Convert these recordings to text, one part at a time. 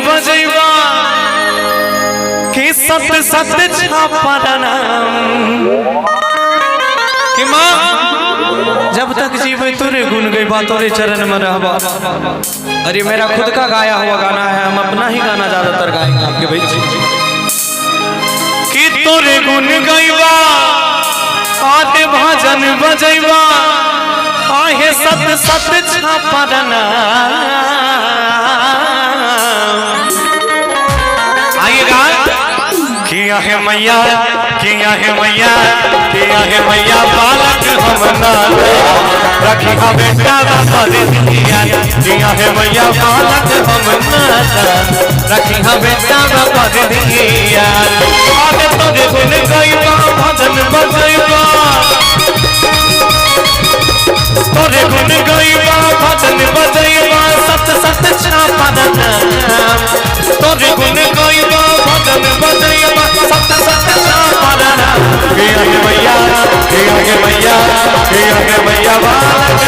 बजैबा कि सत सत छापा कि माँ जब तक जीवे तोरे गुन गईबा तोरे चरण में रहबा। अरे मेरा खुद का गाया हुआ गाना है, हम अपना ही गाना ज्यादातर गाएंगे आपके भाई कि तोरे गुन गईबा आते भजन बजैबा आहे सत सत छापा आइएगा किया है मैया किया है मैया किया है मैया बालक हम नाल रखी हा बेटा दिया किया है मैया बालक हम नाल रखी हा बेटा दिया आगे तोरे गुन गईबा भजन बजैबा तोरे गुन गईबा भजन बजैबा सत सत छापा तोरे गुन गईबा भजन बजैबा सत सत छापा किया है मैया किया है मैया किया है मैया बालक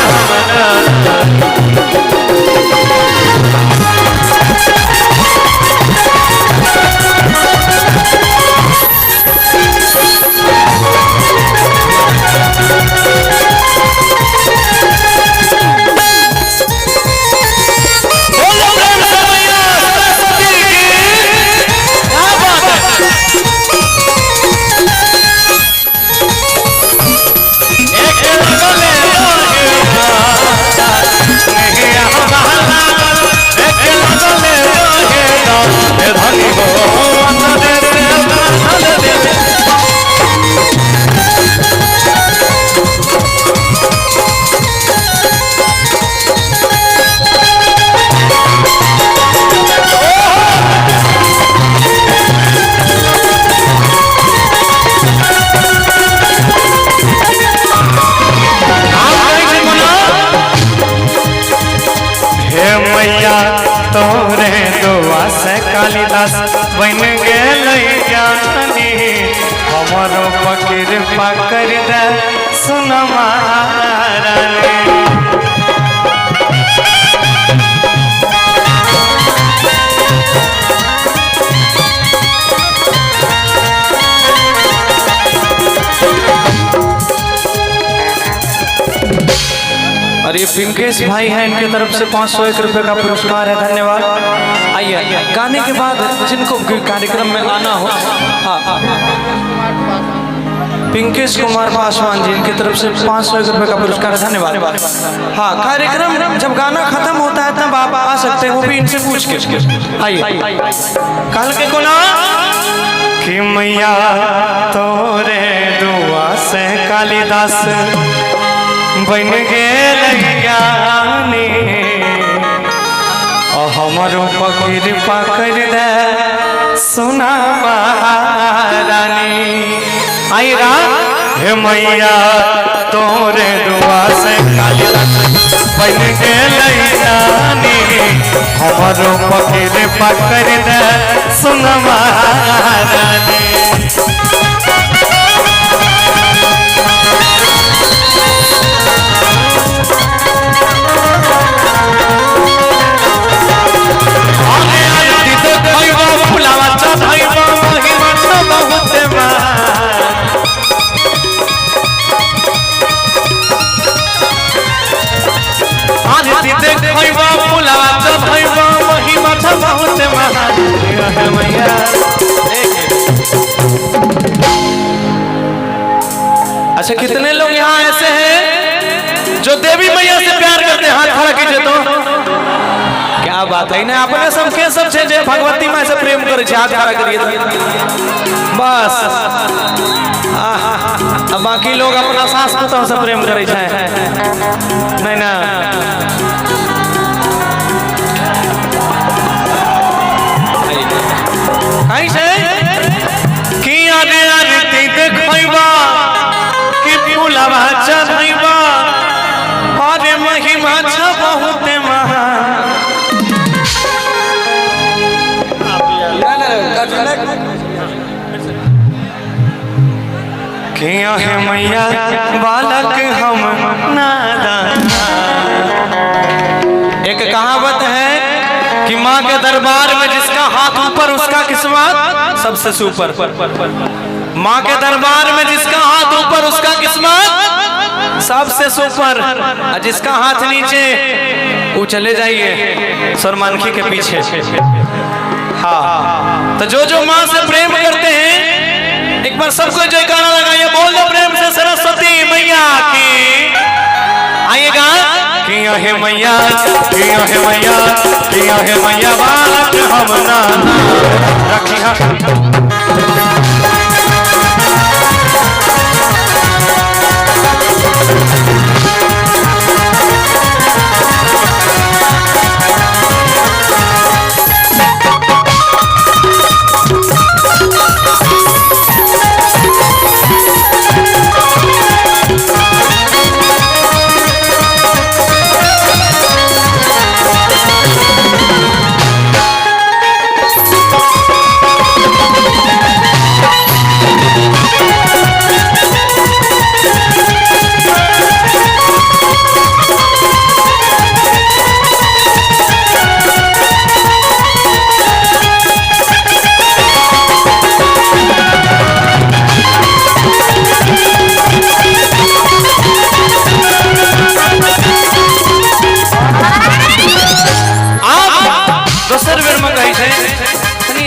तोरे दुआ से कालिदास बन गए ज्ञानी हमारो फकीर पकड़ दे सुन महारानी ये पिंकेश भाई हैं, इनकी तरफ से 501 रुपए का पुरस्कार है, धन्यवाद। आइए गाने के बाद जिनको कार्यक्रम में आना हो, हाँ पिंकेश कुमार पासवान जी, इनकी तरफ से 501 रुपए का पुरस्कार है, धन्यवाद। हाँ कार्यक्रम जब गाना खत्म होता है तब आप आ सकते हैं, वो भी इनसे पूछ के। आइए कल के गुना कि मैया तोरे दुआ से कालिदास बन गए ज्ञानी हमारो फकीर पकड़ दे सुना महारानी आईरा हे मैया तोरे दुआ से कालिदास बन गए ज्ञानी हमारो फकीर पकड़ दे सुना महारानी अच्छा कितने लोग यहाँ ऐसे हैं जो देवी मैया से प्यार करते हैं? हाथ खड़ा कीजिए तो। क्या बात है ना, अपने सब के सब छे जे भगवती मां से प्रेम करे छे, हाथ खड़ा करिए बस। अब बाकी लोग अपना सास पुतोह से प्रेम करे छे नहीं ना। ऐसे कि आगे आरती देखैबा कि फूलवा चढ़ैबा अरे महिमा छ बहुत महा। किया है मैया बालक हम नादान। एक कहावत है कि माँ के दरबार में जिसका हाथ ऊपर उसका किस्मत सबसे सुपर। माँ के दरबार में जिसका हाथ ऊपर उसका किस्मत सबसे सुपर, जिसका हाथ नीचे वो चले जाइए सुरमानखी के पीछे। हाँ, तो जो माँ से प्रेम करते हैं एक बार सबको जयकारा लगाइए, बोल दो प्रेम से सरस्वती मैया की। आइएगा किया है मैया, किया है मैया, किया है मैया बालक हम नाना रखिया।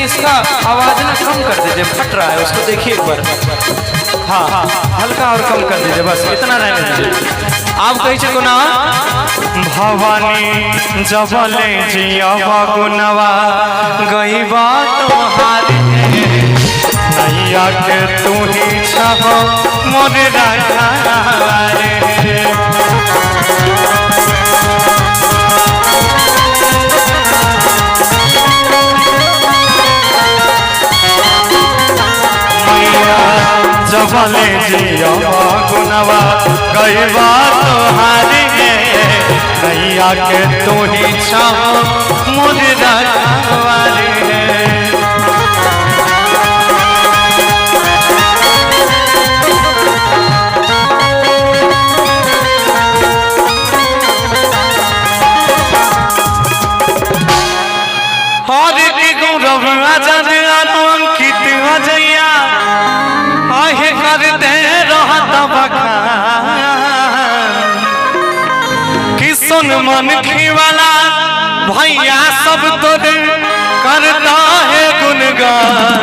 इसका आवाज ना कम कर दीजिए, फट रहा है, उसको देखिए एक बार। हाँ, हल्का और कम कर दीजिए, बस इतना रहने दीजिए। आप कही को ना भवानी जबले जिया गुनवा गई बात तुम्हारी नैया के तू ही छब मोर जबले जिया गुनवा कई बार तुम्हारी नैया के तू ही छाव मुझे रखवारी हर की गौरव आजाद अंकित अजैया आहे करते रहता बखान कि सुन मन वाला भैया सब तोड़ करता है गुनगान।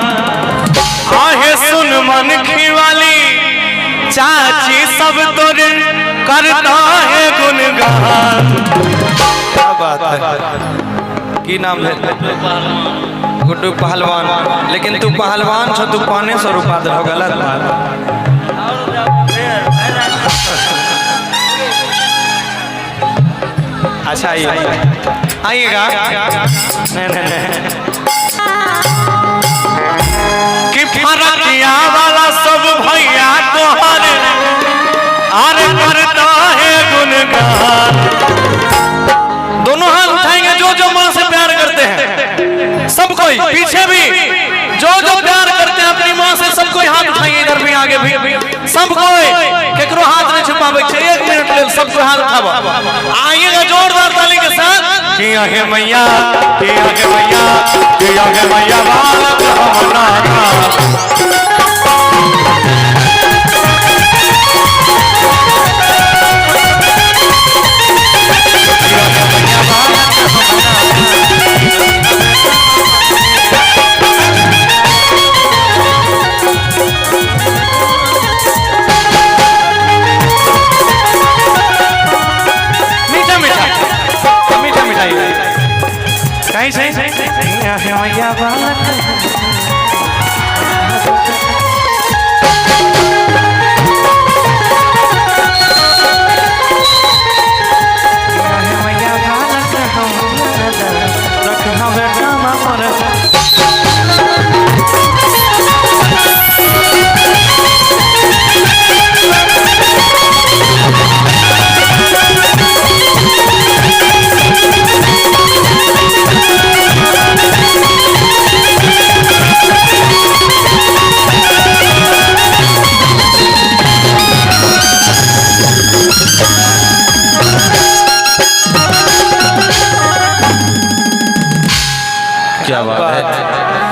आहे सुन मन वाली चाची सब तोड़ करता है गुनगान। क्या बात है, की नाम है गुड्डू पहलवान, लेकिन तू पहलवान छो, तू 500 रुपया दो, गलत बात। अच्छा आइएगा कि फरकिया वाला सब भैया तोहर आरे करता है गुनगान। दोनों हाथ उठाएंगे जो माँ से प्यार करते हैं, सब कोई पीछे भी जो प्यार करते हैं अपनी माँ से, सब कोई हाथ उठाएंगे, इधर भी आगे भी सब कोई, केकरो हाथ नहीं छुपावे, 1 मिनट ले सबको हाथ उठावा। आइएगा जोरदार ताली के साथ। किया है मैया, किया है मैया, किया है मैया बालक हम नाना सही मैया बालक क्या बात है।